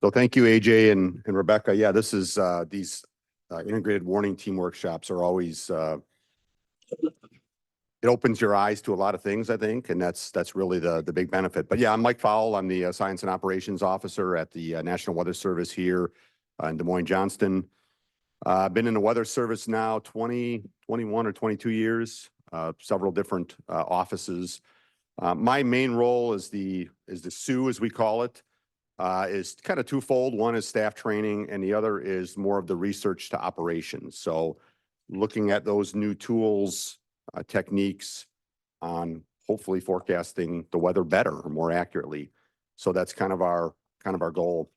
So thank you, AJ and Rebecca. Yeah, this is these integrated warning team workshops are always it opens your eyes to a lot of things, I think, and that's really the big benefit. But yeah, I'm Mike Fowle. I'm the Science and Operations Officer at the National Weather Service here in Des Moines, Johnston. I've been in the Weather Service now 21 or 22 years, several different offices. My main role is the SUE, as we call it, is kind of twofold. One is staff training, and the other is more of the research to operations. So looking at those new tools, techniques on hopefully forecasting the weather better or more accurately. So that's kind of our goal.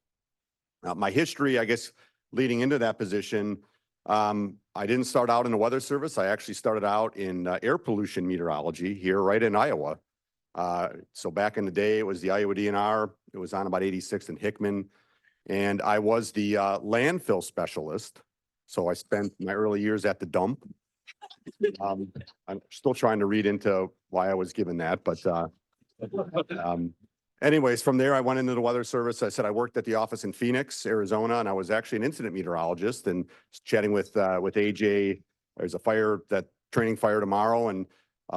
My history, I guess, leading into that position, I didn't start out in the Weather Service. I actually started out in air pollution meteorology here right in Iowa. So back in the day, it was the Iowa DNR. It was on about 86th and Hickman. And I was the landfill specialist. So I spent my early years at the dump. I'm still trying to read into why I was given that, but anyways, from there, I went into the Weather Service. I said I worked at the office in Phoenix, Arizona, and I was actually an incident meteorologist. And chatting with AJ, there's a training fire tomorrow, and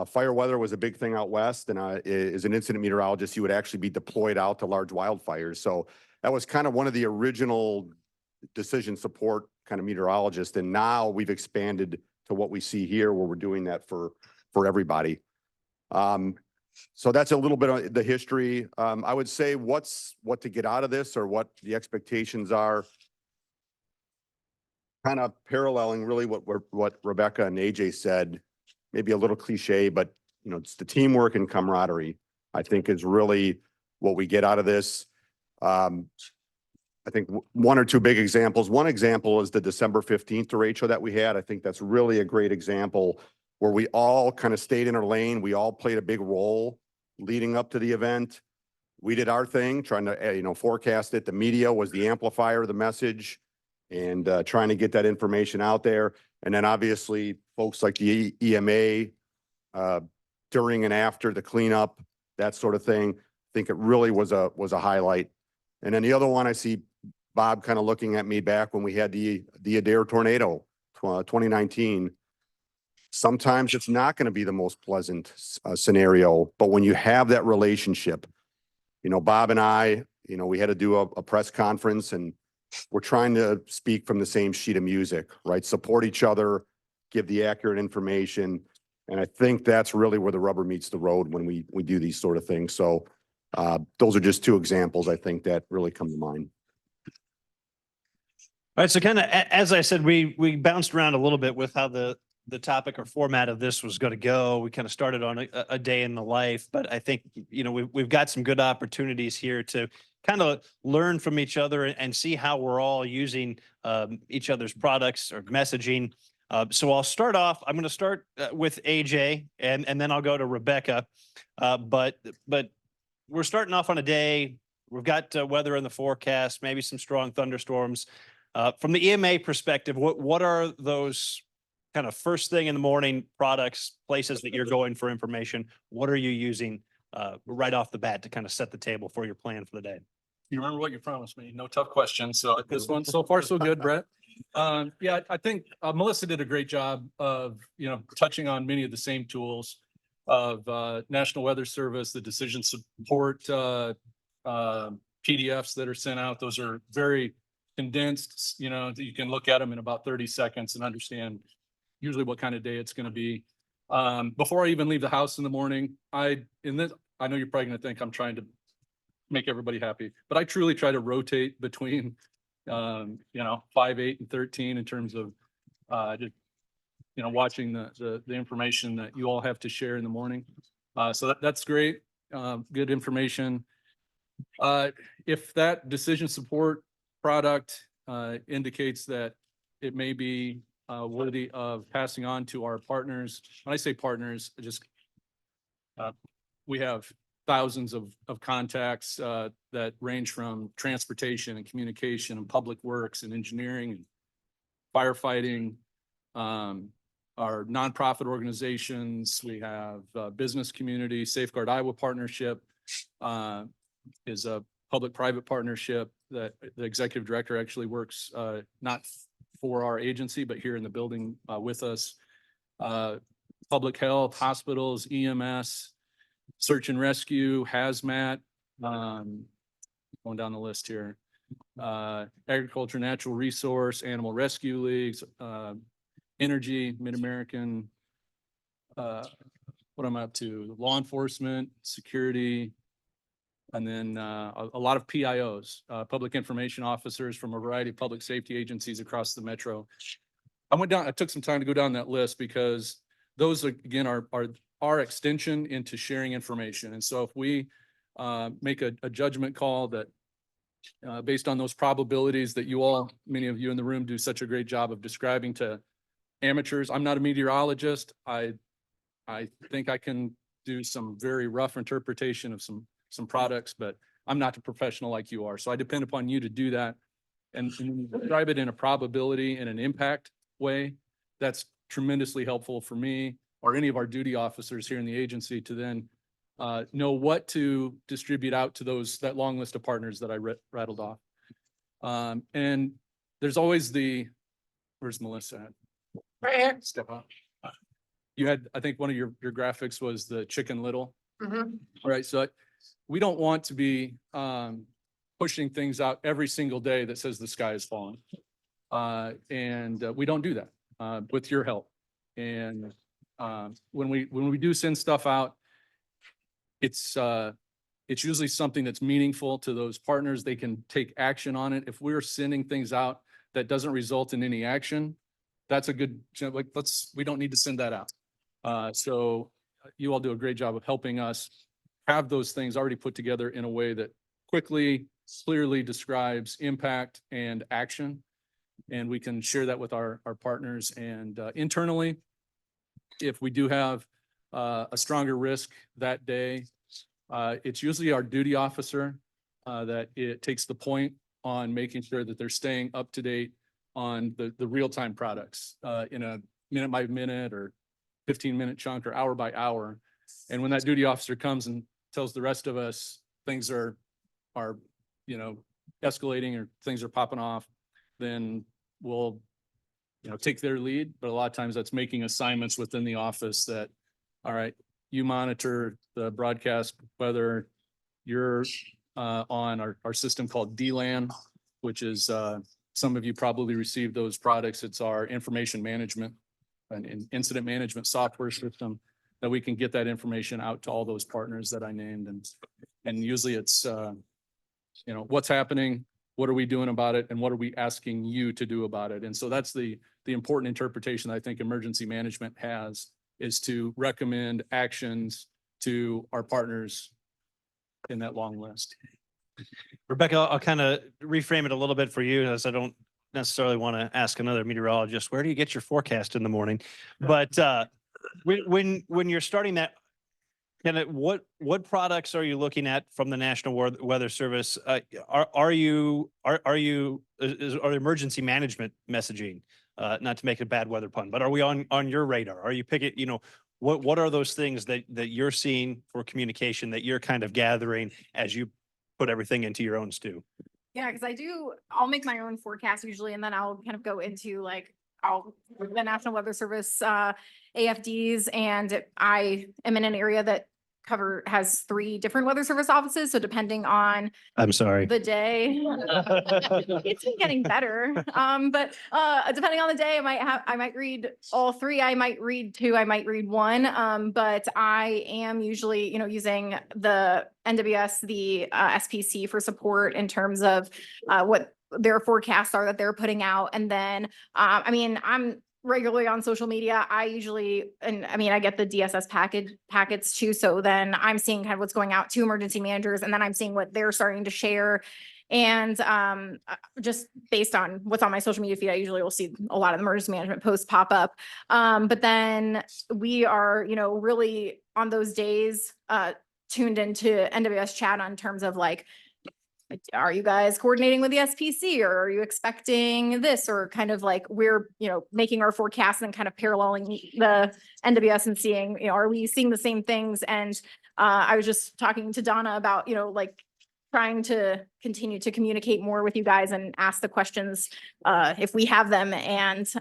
fire weather was a big thing out west. And as an incident meteorologist, you would actually be deployed out to large wildfires. So that was kind of one of the original decision support kind of meteorologists. And now we've expanded to what we see here, where we're doing that for everybody. So that's a little bit of the history. I would say what to get out of this, or what the expectations are, kind of paralleling really what Rebecca and AJ said, maybe a little cliche, but it's the teamwork and camaraderie, I think, is really what we get out of this. I think one or two big examples. One example is the December 15th derecho that we had. I think that's really a great example where we all kind of stayed in our lane. We all played a big role leading up to the event. We did our thing, trying to forecast it. The media was the amplifier of the message, and trying to get that information out there. And then obviously folks like the EMA during and after the cleanup, that sort of thing. I think it really was a highlight. And then the other one, I see Bob kind of looking at me back when we had the Adair tornado, 2019. Sometimes it's not going to be the most pleasant scenario, but when you have that relationship, Bob and I, we had to do a press conference, and we're trying to speak from the same sheet of music, right? Support each other, give the accurate information. And I think that's really where the rubber meets the road when we do these sort of things. So those are just two examples, I think, that really come to mind. All right. So kind of, as I said, we bounced around a little bit with how the topic or format of this was going to go. We kind of started on a day in the life, but I think, we've got some good opportunities here to kind of learn from each other and see how we're all using each other's products or messaging. So I'll start off. I'm going to start with AJ, and then I'll go to Rebecca. But we're starting off on a day. We've got weather in the forecast, maybe some strong thunderstorms. From the EMA perspective, what are those kind of first thing in the morning products, places that you're going for information? What are you using right off the bat to kind of set the table for your plan for the day? You remember what you promised me. No tough questions. So this one so far so good, Brett. Yeah, I think Melissa did a great job of touching on many of the same tools of National Weather Service, the decision support PDFs that are sent out. Those are very condensed. You can look at them in about 30 seconds and understand usually what kind of day it's going to be. Before I even leave the house in the morning, I know you're probably going to think I'm trying to make everybody happy, but I truly try to rotate between 5, 8, and 13 in terms of just watching the information that you all have to share in the morning. So that's great. Good information. If that decision support product indicates that it may be worthy of passing on to our partners. When I say partners, we have thousands of contacts that range from transportation and communication and public works and engineering and firefighting, our nonprofit organizations. We have business community. Safeguard Iowa Partnership is a public-private partnership that the executive director actually works, not for our agency, but here in the building, with us. Public health, hospitals, EMS, search and rescue, hazmat, going down the list here. Agriculture, natural resource, animal rescue leagues, energy, Mid-American, what am I up to? Law enforcement, security, and then a lot of PIOs, public information officers from a variety of public safety agencies across the metro. I took some time to go down that list because those again are our extension into sharing information. And so if we make a judgment call that based on those probabilities that many of you in the room do such a great job of describing to amateurs. I'm not a meteorologist. I think I can do some very rough interpretation of some products, but I'm not a professional like you are. So I depend upon you to do that and describe it in a probability and an impact way. That's tremendously helpful for me or any of our duty officers here in the agency to then know what to distribute out to that long list of partners that I rattled off. And there's always where's Melissa at? Right here. Step up. You had, I think one of your graphics was the Chicken Little. Mhm. All right, so we don't want to be pushing things out every single day that says the sky is falling. And we don't do that with your help. And when we do send stuff out, it's usually something that's meaningful to those partners. They can take action on it. If we're sending things out that doesn't result in any action, that's a good, like, we don't need to send that out. So you all do a great job of helping us have those things already put together in a way that quickly, clearly describes impact and action. And we can share that with our partners and internally, if we do have a stronger risk that day, it's usually our duty officer that it takes the point on making sure that they're staying up to date on the real-time products in a minute by minute or 15-minute chunk or hour by hour. And when that duty officer comes and tells the rest of us things are escalating or things are popping off, then we'll take their lead. But a lot of times that's making assignments within the office that, all right, you monitor the broadcast, whether you're on our system called DLAN, which is some of you probably received those products. It's our information management and incident management software system that we can get that information out to all those partners that I named. And usually it's, what's happening, what are we doing about it, and what are we asking you to do about it? And so that's the important interpretation I think emergency management has, is to recommend actions to our partners in that long list. Rebecca, I'll kind of reframe it a little bit for you, as I don't necessarily want to ask another meteorologist, where do you get your forecast in the morning? But when you're starting that, what products are you looking at from the National Weather Service? Are emergency management messaging, not to make a bad weather pun, but are we on your radar? Are you picking, what are those things that you're seeing for communication that you're kind of gathering as you put everything into your own stew? Yeah, because I'll make my own forecast usually, and then I'll kind of go into the National Weather Service AFDs, and I am in an area that has 3 different weather service offices. So depending on I'm sorry. the day, it's been getting better. But depending on the day, I might read all 3. I might read 2. I might read 1. But I am usually, using the NWS, the SPC for support in terms of what their forecasts are that they're putting out. And then, I'm regularly on social media. I get the DSS packets too. So then I'm seeing kind of what's going out to emergency managers, and then I'm seeing what they're starting to share. And just based on what's on my social media feed, I usually will see a lot of the emergency management posts pop up. But then we are, really on those days tuned into NWS chat on terms of are you guys coordinating with the SPC, or are you expecting this, or kind of we're, making our forecast and kind of paralleling the NWS and seeing, are we seeing the same things? And I was just talking to Donna about, trying to continue to communicate more with you guys and ask the questions if we have them, and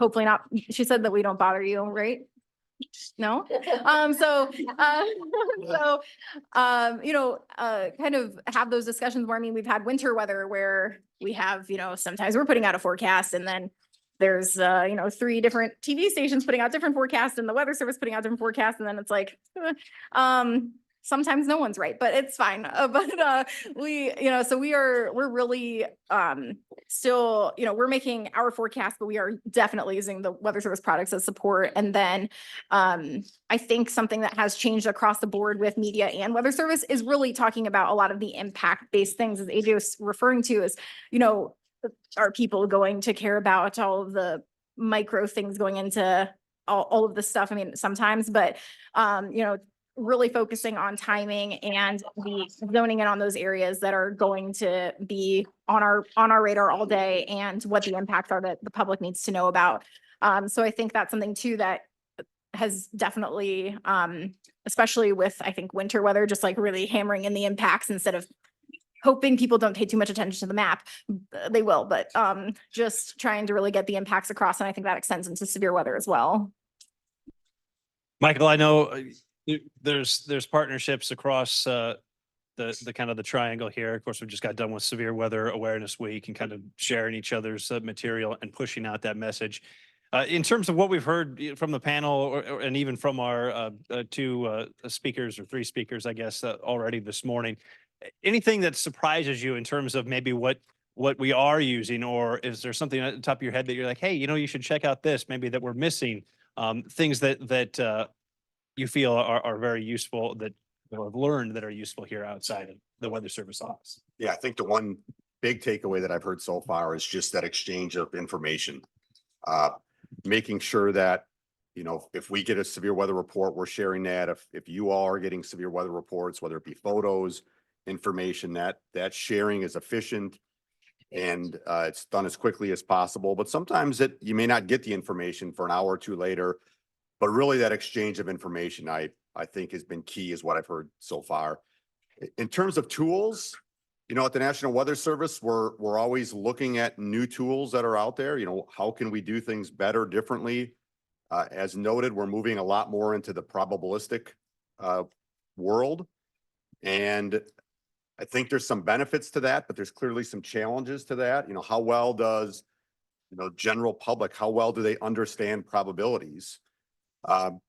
hopefully not. She said that we don't bother you, right? No? Kind of have those discussions where, I mean, we've had winter weather where we have, sometimes we're putting out a forecast, and then there's, 3 different TV stations putting out different forecasts, and the weather service putting out different forecasts. And then it's like, sometimes no one's right, but it's fine. We're really, still, we're making our forecast, but we are definitely using the weather service products as support. And then, I think something that has changed across the board with media and weather service is really talking about a lot of the impact-based things, as AJ was referring to, is, are people going to care about all of the micro things going into all of the stuff? I mean, sometimes, but, really focusing on timing and the zoning in on those areas that are going to be on our radar all day, and what the impacts are that the public needs to know about. So I think that's something too that has definitely, especially with, I think, winter weather, just like really hammering in the impacts instead of hoping people don't pay too much attention to the map. They will, but just trying to really get the impacts across. And I think that extends into severe weather as well. Michael, I know there's partnerships across the kind of the triangle here. Of course, we just got done with Severe Weather Awareness Week and kind of sharing each other's material and pushing out that message. In terms of what we've heard from the panel, and even from our 2 speakers, or 3 speakers, I guess, already this morning, anything that surprises you in terms of maybe what we are using, or is there something at the top of your head that you're like, hey, you should check out this, maybe that we're missing, things that you feel are very useful, that I've learned that are useful here outside of the Weather Service office? Yeah, I think the one big takeaway that I've heard so far is just that exchange of information. Making sure that, if we get a severe weather report, we're sharing that. If you all are getting severe weather reports, whether it be photos, information, that sharing is efficient, and it's done as quickly as possible. But sometimes you may not get the information for an hour or 2 later, but really that exchange of information, I think, has been key, is what I've heard so far. In terms of tools, at the National Weather Service, we're always looking at new tools that are out there. How can we do things better, differently? As noted, we're moving a lot more into the probabilistic world. And I think there's some benefits to that, but there's clearly some challenges to that. How well does, general public, how well do they understand probabilities? Kind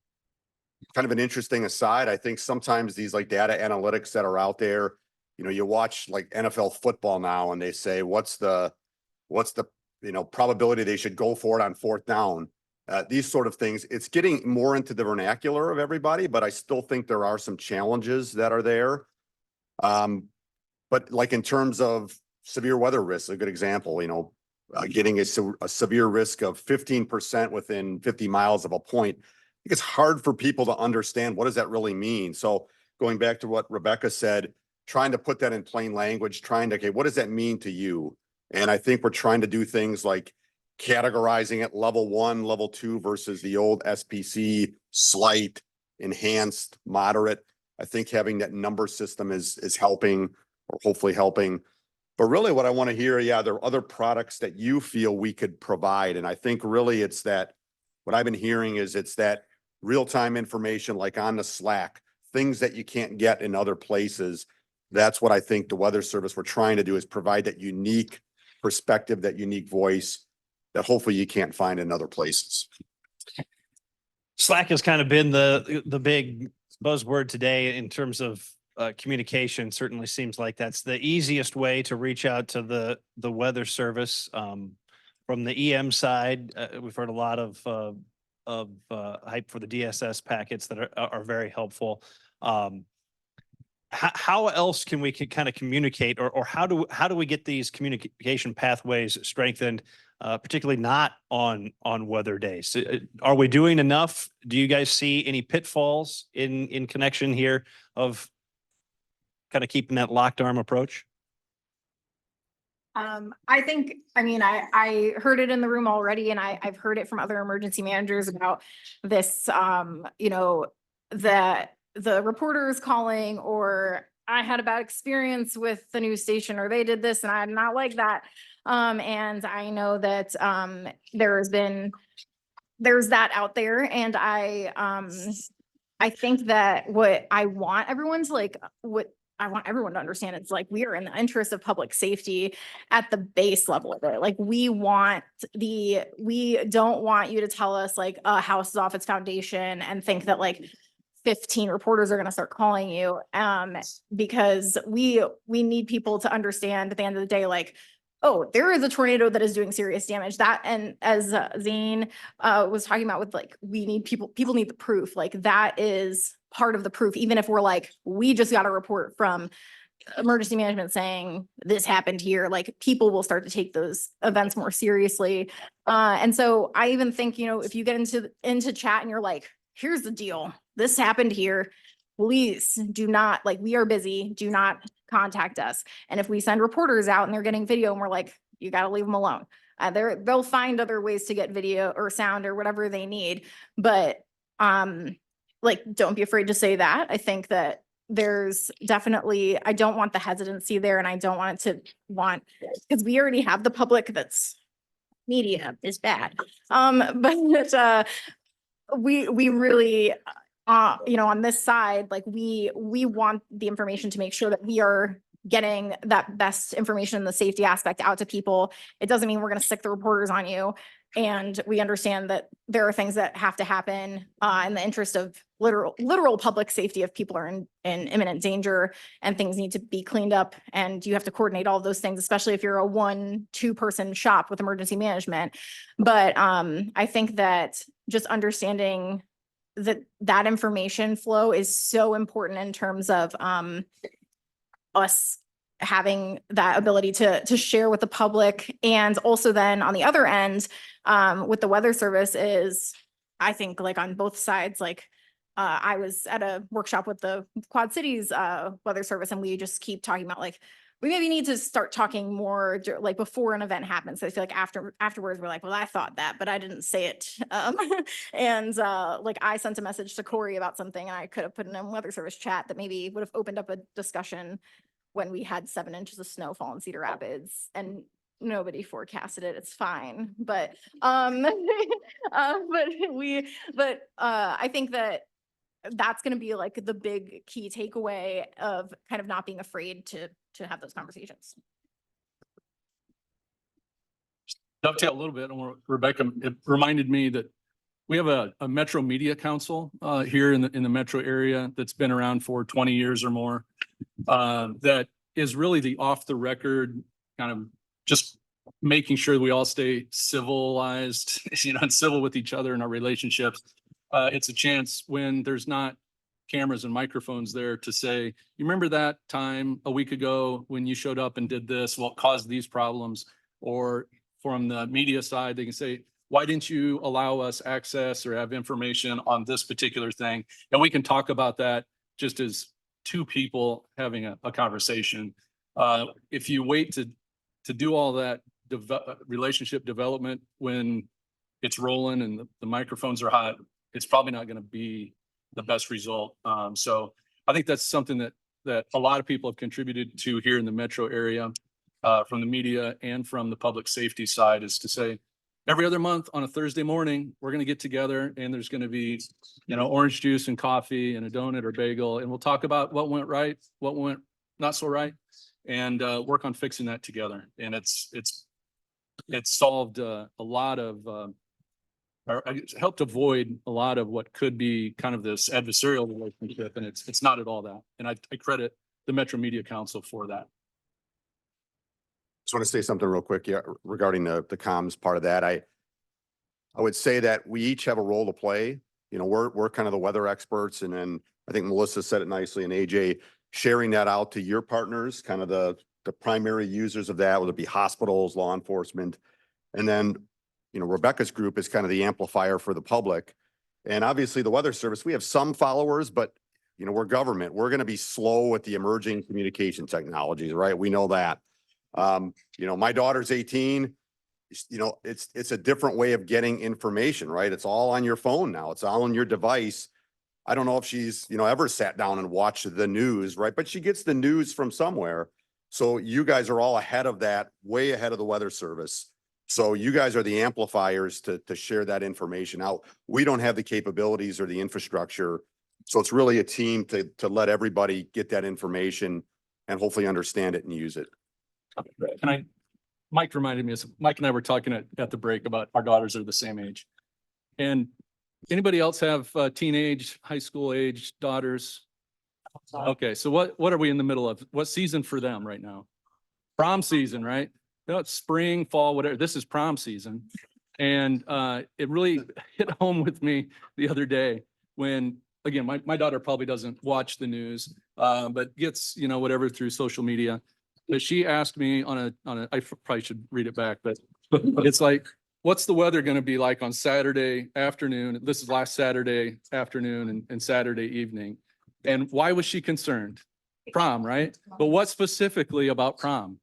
of an interesting aside, I think sometimes these like data analytics that are out there, you watch like NFL football now, and they say, what's the probability they should go for it on 4th down? These sort of things, it's getting more into the vernacular of everybody, but I still think there are some challenges that are there. But like in terms of severe weather risks, a good example, getting a severe risk of 15% within 50 miles of a point, I think it's hard for people to understand, what does that really mean? So going back to what Rebecca said, trying to put that in plain language, okay, what does that mean to you? And I think we're trying to do things like categorizing it level 1, level 2 versus the old SPC, slight, enhanced, moderate. I think having that number system is helping, or hopefully helping. But really what I want to hear, there are other products that you feel we could provide. And I think really it's that, what I've been hearing is it's that real-time information, like on the Slack, things that you can't get in other places. That's what I think the Weather Service, we're trying to do, is provide that unique perspective, that unique voice that hopefully you can't find in other places. Slack has kind of been the big buzzword today in terms of communication. Certainly seems like that's the easiest way to reach out to the Weather Service. From the EM side, we've heard a lot of hype for the DSS packets that are very helpful. How else can we kind of communicate, or how do we get these communication pathways strengthened, particularly not on weather days? Are we doing enough? Do you guys see any pitfalls in connection here of kind of keeping that locked arm approach? I think, I heard it in the room already, and I've heard it from other emergency managers about this, the reporters calling, or I had a bad experience with the news station, or they did this and I did not like that. And I know that, there's that out there, and I think that what I want everyone to like, what I want everyone to understand, it's like, we are in the interest of public safety at the base level of it. Like, we don't want you to tell us like a house is off its foundation and think that like 15 reporters are going to start calling you. Because we need people to understand at the end of the day, like, oh, there is a tornado that is doing serious damage. That, and as Zane was talking about with like, we need people need the proof. Like, that is part of the proof. Even if we're like, we just got a report from emergency management saying this happened here, like, people will start to take those events more seriously. And so I even think, you know, if you get into chat and you're like, here's the deal, this happened here, please do not, like, we are busy, do not contact us. And if we send reporters out and they're getting video and we're like, you got to leave them alone. They'll find other ways to get video or sound or whatever they need. But like, don't be afraid to say that. I think that there's definitely, I don't want the hesitancy there, and I don't want it to because we already have the public that's media is bad. But we really, you know, on this side, like, we want the information to make sure that we are getting that best information, the safety aspect out to people. It doesn't mean we're going to stick the reporters on you. And we understand that there are things that have to happen in the interest of literal public safety if people are in imminent danger and things need to be cleaned up. And you have to coordinate all of those things, especially if you're a 1-2 person shop with emergency management. But I think that just understanding that information flow is so important in terms of us having that ability to share with the public. And also then on the other end, with the weather service is, I think, like, on both sides, like, I was at a workshop with the Quad Cities weather service, and we just keep talking about, like, we maybe need to start talking more like before an event happens. So I feel like afterwards we're like, well, I thought that, but I didn't say it. And like, I sent a message to Corey about something, and I could have put in a weather service chat that maybe would have opened up a discussion when we had 7 inches of snowfall in Cedar Rapids and nobody forecasted it. It's fine. But I think that that's going to be like the big key takeaway of kind of not being afraid to have those conversations. Dovetail a little bit on what Rebecca, it reminded me that we have a Metro Media Council here in the metro area that's been around for 20 years or more. That is really the off the record kind of just making sure we all stay civilized, you know, and civil with each other in our relationships. It's a chance when there's not cameras and microphones there to say, you remember that time a week ago when you showed up and did this, well, it caused these problems. Or from the media side, they can say, why didn't you allow us access or have information on this particular thing? And we can talk about that just as two people having a conversation. If you wait to do all that relationship development when it's rolling and the microphones are hot, it's probably not going to be the best result. So I think that's something that a lot of people have contributed to here in the metro area, from the media and from the public safety side, is to say, every other month on a Thursday morning, we're going to get together and there's going to be, you know, orange juice and coffee and a donut or bagel. And we'll talk about what went right, what went not so right, and work on fixing that together. And it's solved a lot of, or helped avoid a lot of what could be kind of this adversarial relationship. And it's not at all that. And I credit the Metro Media Council for that. Just want to say something real quick, yeah, regarding the comms part of that. I would say that we each have a role to play. You know, we're kind of the weather experts, and then I think Melissa said it nicely, and AJ, sharing that out to your partners, kind of the primary users of that, whether it be hospitals, law enforcement, and then, you know, Rebecca's group is kind of the amplifier for the public. And obviously the weather service, we have some followers, but, you know, we're government. We're going to be slow with the emerging communication technologies, right? We know that. You know, my daughter's 18, you know, it's a different way of getting information, right? It's all on your phone now. It's all on your device. I don't know if she's, ever sat down and watched the news, right? But she gets the news from somewhere. So you guys are all ahead of that, way ahead of the Weather Service. So you guys are the amplifiers to share that information out. We don't have the capabilities or the infrastructure. So it's really a team to let everybody get that information and hopefully understand it and use it. Mike reminded me, Mike and I were talking at the break about our daughters are the same age. And anybody else have teenage, high school age daughters? Okay, so what are we in the middle of? What season for them right now? Prom season, right? It's spring, fall, whatever. This is prom season. And it really hit home with me the other day when, again, my daughter probably doesn't watch the news, but gets, whatever through social media. But she asked me I probably should read it back, but it's like, what's the weather going to be like on Saturday afternoon? This is last Saturday afternoon and Saturday evening. And why was she concerned? Prom, right? But what specifically about prom?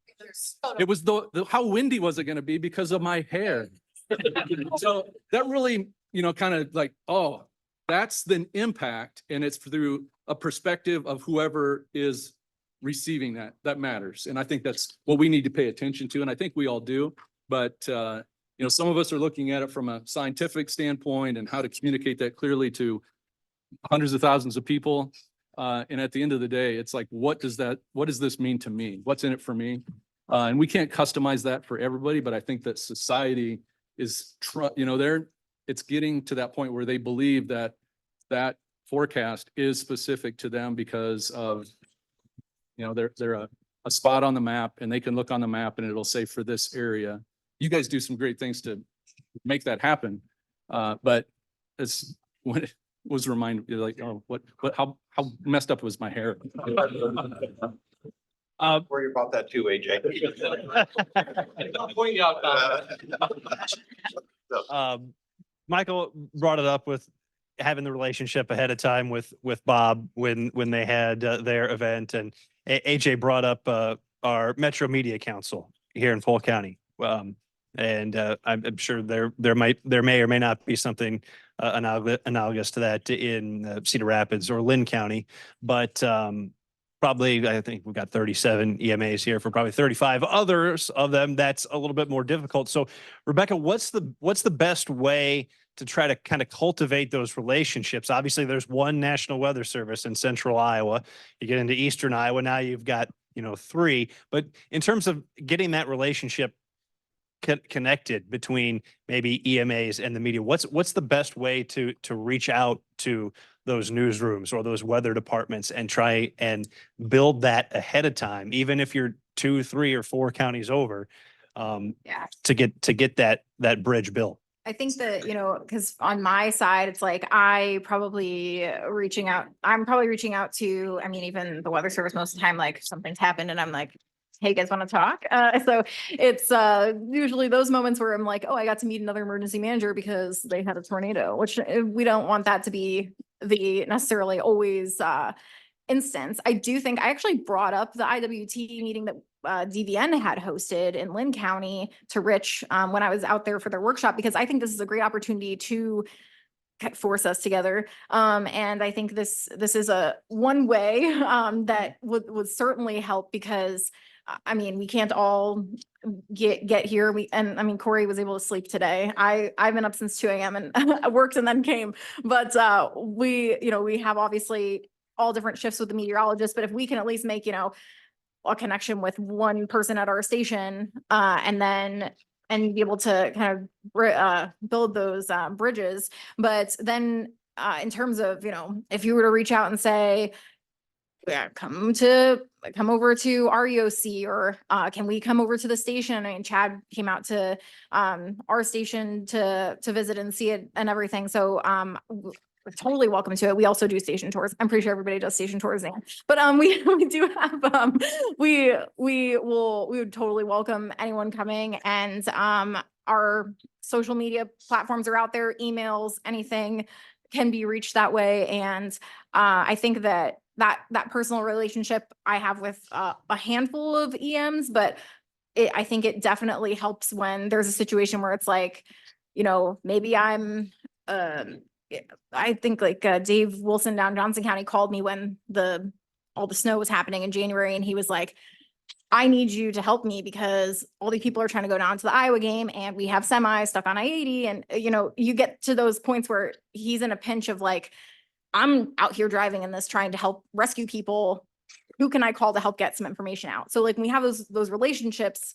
It was how windy was it going to be because of my hair? So that really, kind of like, oh, that's the impact. And it's through a perspective of whoever is receiving that matters. And I think that's what we need to pay attention to. And I think we all do. But, some of us are looking at it from a scientific standpoint and how to communicate that clearly to hundreds of thousands of people. And at the end of the day, it's like, what does this mean to me? What's in it for me? And we can't customize that for everybody, but I think that society is, it's getting to that point where they believe that forecast is specific to them because of, they're a spot on the map and they can look on the map and it'll say for this area. You guys do some great things to make that happen. But it's when it was reminded, like, oh, how messed up was my hair? Worry about that too, AJ. I'll point you out. Michael brought it up with having the relationship ahead of time with Bob when they had their event, and AJ brought up our Metro Media Council here in Polk County. And I'm sure there may or may not be something analogous to that in Cedar Rapids or Lynn County, but probably I think we've got 37 EMAs here for probably 35 others of them. That's a little bit more difficult. So Rebecca, what's the best way to try to kind of cultivate those relationships? Obviously there's one National Weather Service in central Iowa. You get into eastern Iowa, now you've got, 3, but in terms of getting that relationship connected between maybe EMAs and the media, what's the best way to reach out to those newsrooms or those weather departments and try and build that ahead of time, even if you're 2, 3, or 4 counties over, to get that bridge built? I think that, because on my side, it's like I'm probably reaching out to, even the Weather Service most of the time, like something's happened and I'm like, hey, you guys want to talk? So it's usually those moments where I'm like, oh, I got to meet another emergency manager because they had a tornado, which we don't want that to be the necessarily always instance. I do think I actually brought up the IWT meeting that DVN had hosted in Lynn County to Rich when I was out there for their workshop, because I think this is a great opportunity to force us together. And I think this is a one way that would certainly help, because we can't all get here. Corey was able to sleep today. I've been up since 2 a.m. and I worked and then came, but we have obviously all different shifts with the meteorologist, but if we can at least make, a connection with one person at our station, and be able to kind of build those bridges. But then in terms of, if you were to reach out and say, come over to REOC, or can we come over to the station? Chad came out to our station to visit and see it and everything. So we're totally welcome to it. We also do station tours. I'm pretty sure everybody does station tours there. But we do have we would totally welcome anyone coming, and our social media platforms are out there, emails, anything can be reached that way. And I think that personal relationship I have with a handful of EMs, but I think it definitely helps when there's a situation where it's like, maybe I'm I think like Dave Wilson down in Johnson County called me when all the snow was happening in January, and he was like, I need you to help me because all these people are trying to go down to the Iowa game and we have semis stuck on I-80. And, you get to those points where he's in a pinch of like, I'm out here driving in this, trying to help rescue people. Who can I call to help get some information out? So like when we have those relationships,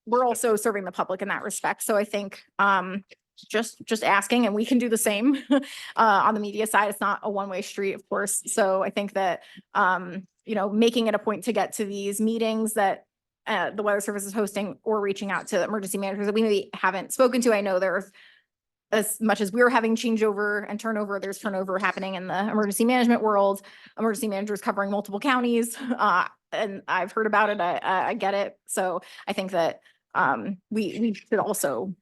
we're also serving the public in that respect. So I think, just asking, and we can do the same on the media side. It's not a one-way street, of course. So I think that, making it a point to get to these meetings that the Weather Service is hosting, or reaching out to emergency managers that we maybe haven't spoken to. I know there's, as much as we're having changeover and turnover, there's turnover happening in the emergency management world. Emergency managers covering multiple counties, and I've heard about it. I get it. So I think that we should also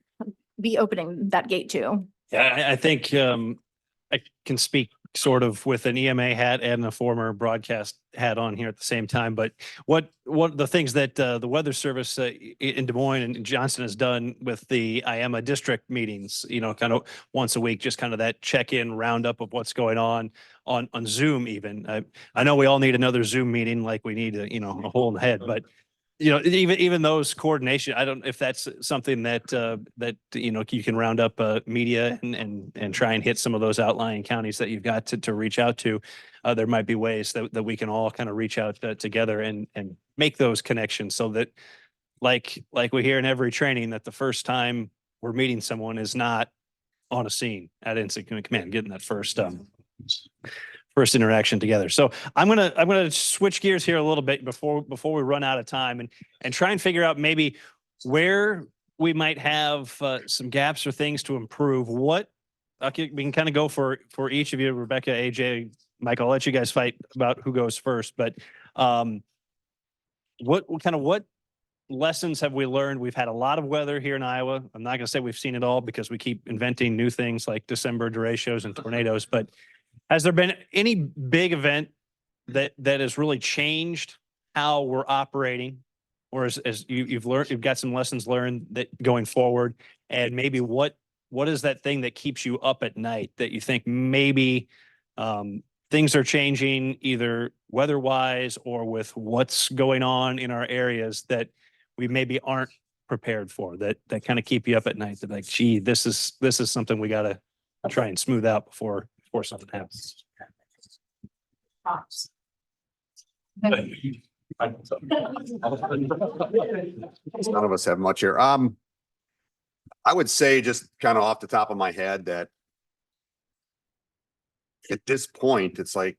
be opening that gate too. Yeah, I think I can speak sort of with an EMA hat and a former broadcast hat on here at the same time. But what the things that the Weather Service in Des Moines and Johnson has done with the IAMA district meetings, kind of once a week, just kind of that check-in roundup of what's going on Zoom even. I know we all need another Zoom meeting like we need a hole in the head, but even those coordination, I don't know if that's something that you can round up media and try and hit some of those outlying counties that you've got to reach out to. There might be ways that we can all kind of reach out together and make those connections, so that like we hear in every training, that the first time we're meeting someone is not on a scene at incident command, getting that first interaction together. So I'm gonna switch gears here a little bit before we run out of time, and try and figure out maybe where we might have some gaps or things to improve. Okay, we can kind of go for each of you, Rebecca, AJ, Mike. I'll let you guys fight about who goes first. But what lessons have we learned? We've had a lot of weather here in Iowa. I'm not gonna say we've seen it all, because we keep inventing new things like December derechos and tornadoes, but has there been any big event that has really changed how we're operating, or as you've got some lessons learned that going forward, and maybe what is that thing that keeps you up at night, that you think maybe things are changing either weather-wise or with what's going on in our areas that we maybe aren't prepared for, that kind of keep you up at night, that like, gee, this is something we got to try and smooth out before something happens. None of us have much here. I would say, just kind of off the top of my head, that at this point, it's like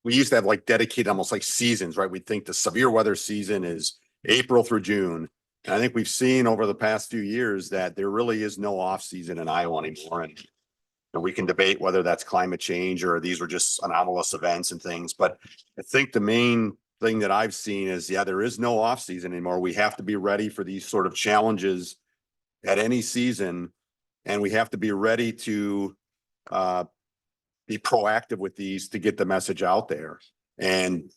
we used to have like dedicated almost like seasons, right? We'd think the severe weather season is April through June. And I think we've seen over the past few years that there really is no off season in Iowa anymore. And we can debate whether that's climate change or these were just anomalous events and things. But I think the main thing that I've seen is, there is no off season anymore. We have to be ready for these sort of challenges at any season. And we have to be ready to be proactive with these to get the message out there. And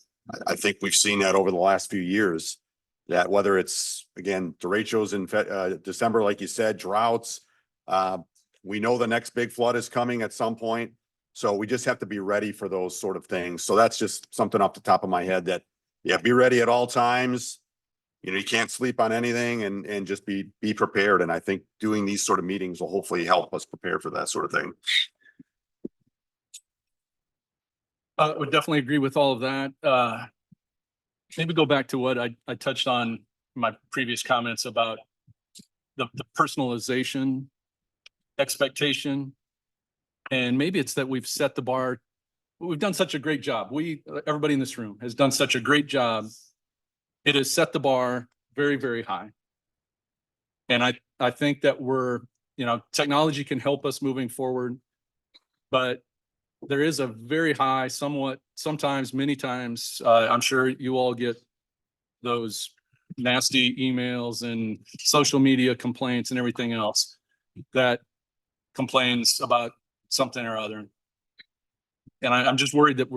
I think we've seen that over the last few years, that whether it's, again, derechos in December, like you said, droughts, we know the next big flood is coming at some point. So we just have to be ready for those sort of things. So that's just something off the top of my head, that, be ready at all times. You can't sleep on anything, and just be prepared. And I think doing these sort of meetings will hopefully help us prepare for that sort of thing. I would definitely agree with all of that. Maybe go back to what I touched on in my previous comments about the personalization expectation. And maybe it's that we've set the bar. We've done such a great job. Everybody in this room has done such a great job. It has set the bar very, very high. And I think that technology can help us moving forward, but there is a very high, many times, I'm sure you all get those nasty emails and social media complaints and everything else that complains about something or other. And I'm just worried that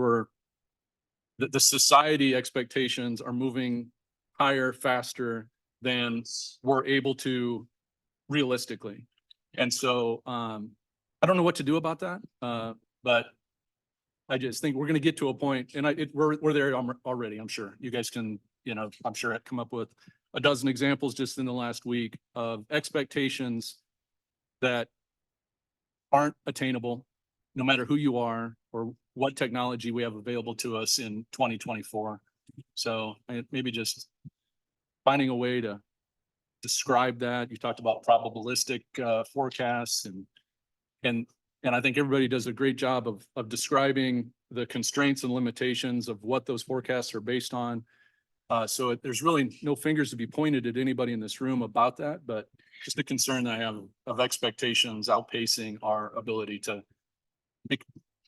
the society expectations are moving higher, faster than we're able to realistically. And so I don't know what to do about that, but I just think we're gonna get to a point, and we're there already, I'm sure. You guys can, I'm sure come up with a dozen examples just in the last week of expectations that aren't attainable, no matter who you are or what technology we have available to us in 2024. So maybe just finding a way to describe that. You talked about probabilistic forecasts and I think everybody does a great job of describing the constraints and limitations of what those forecasts are based on. So there's really no fingers to be pointed at anybody in this room about that, but just a concern that I have of expectations outpacing our ability to make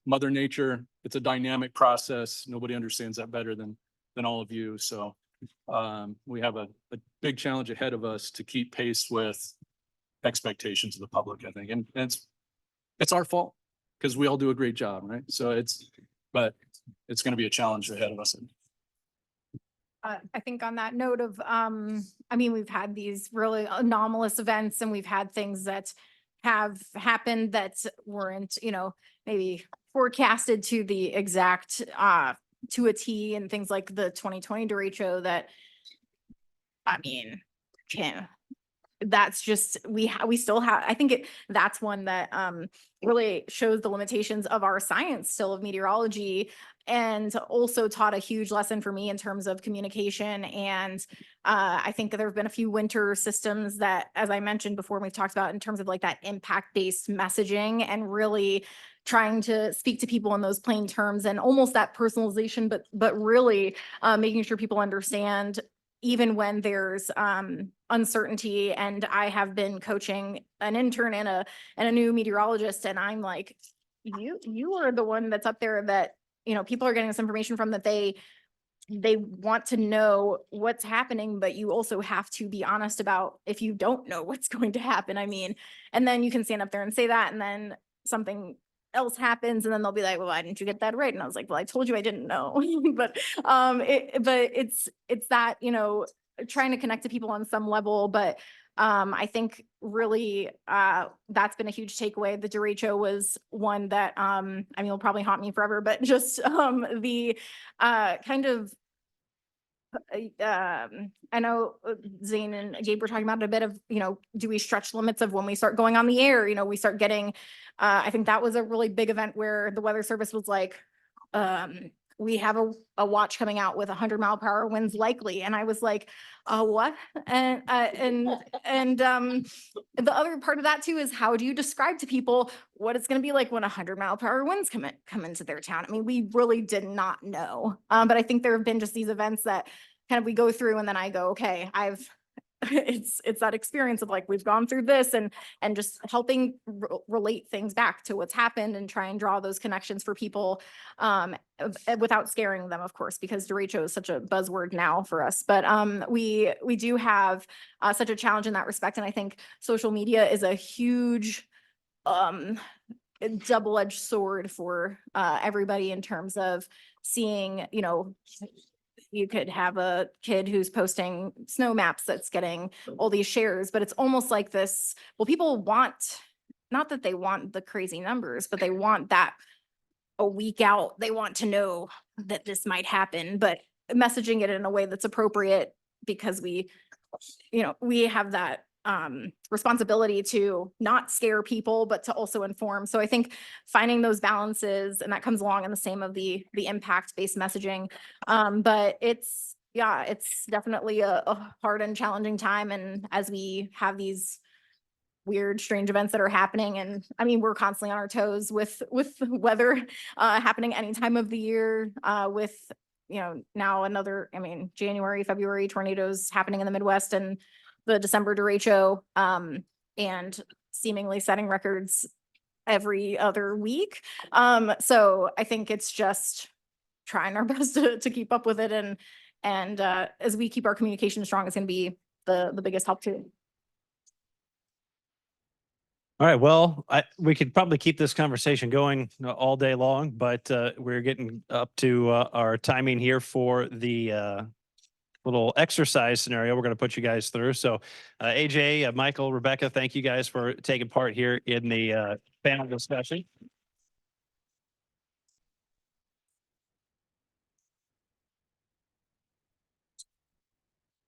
Mother Nature. It's a dynamic process. Nobody understands that better than all of you. So we have a big challenge ahead of us to keep pace with expectations of the public, I think. And it's our fault because we all do a great job, right? So but it's going to be a challenge ahead of us. I think on that note of, I mean, we've had these really anomalous events and we've had things that have happened that weren't, maybe forecasted to the exact, to a T, and things like the 2020 derecho that, I mean, that's just, we still have, I think that's one that, really shows the limitations of our science still of meteorology, and also taught a huge lesson for me in terms of communication. And I think that there have been a few winter systems that, as I mentioned before, we've talked about in terms of like that impact-based messaging and really trying to speak to people in those plain terms and almost that personalization, but really making sure people understand even when there's uncertainty. And I have been coaching an intern and a new meteorologist, and I'm like, you are the one that's up there that, people are getting this information from, that they want to know what's happening, but you also have to be honest about if you don't know what's going to happen. I mean, and then you can stand up there and say that, and then something else happens, and then they'll be like, well, why didn't you get that right? And I was like, well, I told you I didn't know. But it's that, trying to connect to people on some level. But I think really that's been a huge takeaway. The derecho was one that I mean, will probably haunt me forever, but just the kind of I know Zane and Gabe were talking about a bit of, do we stretch limits of when we start going on the air? We start getting, I think that was a really big event where the Weather Service was like, we have a watch coming out with 100-mile-per-hour winds likely. And I was like, what? And the other part of that too is, how do you describe to people what it's going to be like when 100-mile-per-hour winds come into their town? I mean, we really did not know. But I think there have been just these events that kind of we go through, and then I go, okay, it's that experience of like, we've gone through this, and just helping relate things back to what's happened and try and draw those connections for people without scaring them, of course, because derecho is such a buzzword now for us. But we do have such a challenge in that respect. And I think social media is a huge double-edged sword for everybody in terms of seeing, you could have a kid who's posting snow maps that's getting all these shares, but it's almost like this, well, people want, not that they want the crazy numbers, but they want that a week out. They want to know that this might happen, but messaging it in a way that's appropriate, because we have that responsibility to not scare people, but to also inform. So I think finding those balances, and that comes along in the same of the impact-based messaging. But it's definitely a hard and challenging time. And as we have these weird, strange events that are happening, and I mean, we're constantly on our toes with weather happening any time of the year, with now another, January, February tornadoes happening in the Midwest, and the December derecho, and seemingly setting records every other week. So I think it's just trying our best to keep up with it. And as we keep our communication strong, it's going to be the biggest help too. All right, well, we could probably keep this conversation going all day long, but we're getting up to our timing here for the little exercise scenario we're going to put you guys through. So AJ, Michael, Rebecca, thank you guys for taking part here in the panel discussion.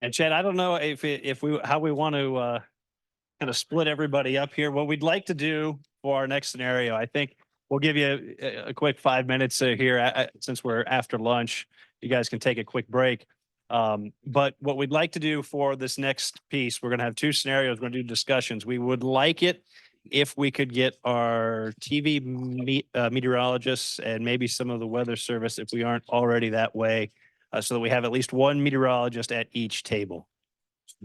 And Chad, I don't know how we want to kind of split everybody up here. What we'd like to do for our next scenario, I think we'll give you a quick 5 minutes here since we're after lunch. You guys can take a quick break. But what we'd like to do for this next piece, we're going to have two scenarios. We're going to do discussions. We would like it if we could get our TV meteorologists and maybe some of the weather service, if we aren't already that way, so that we have at least one meteorologist at each table.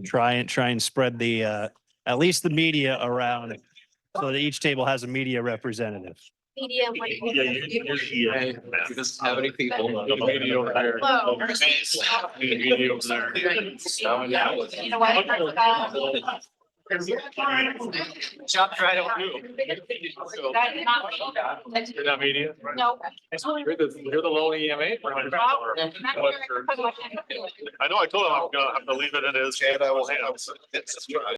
Try and spread the at least the media around so that each table has a media representative. Media. Doesn't have any people. Media over there. Media over there. You know what? Jump right over you. You're not media? No. You're the lone EMA? I know, I told him I'm gonna have to leave it as.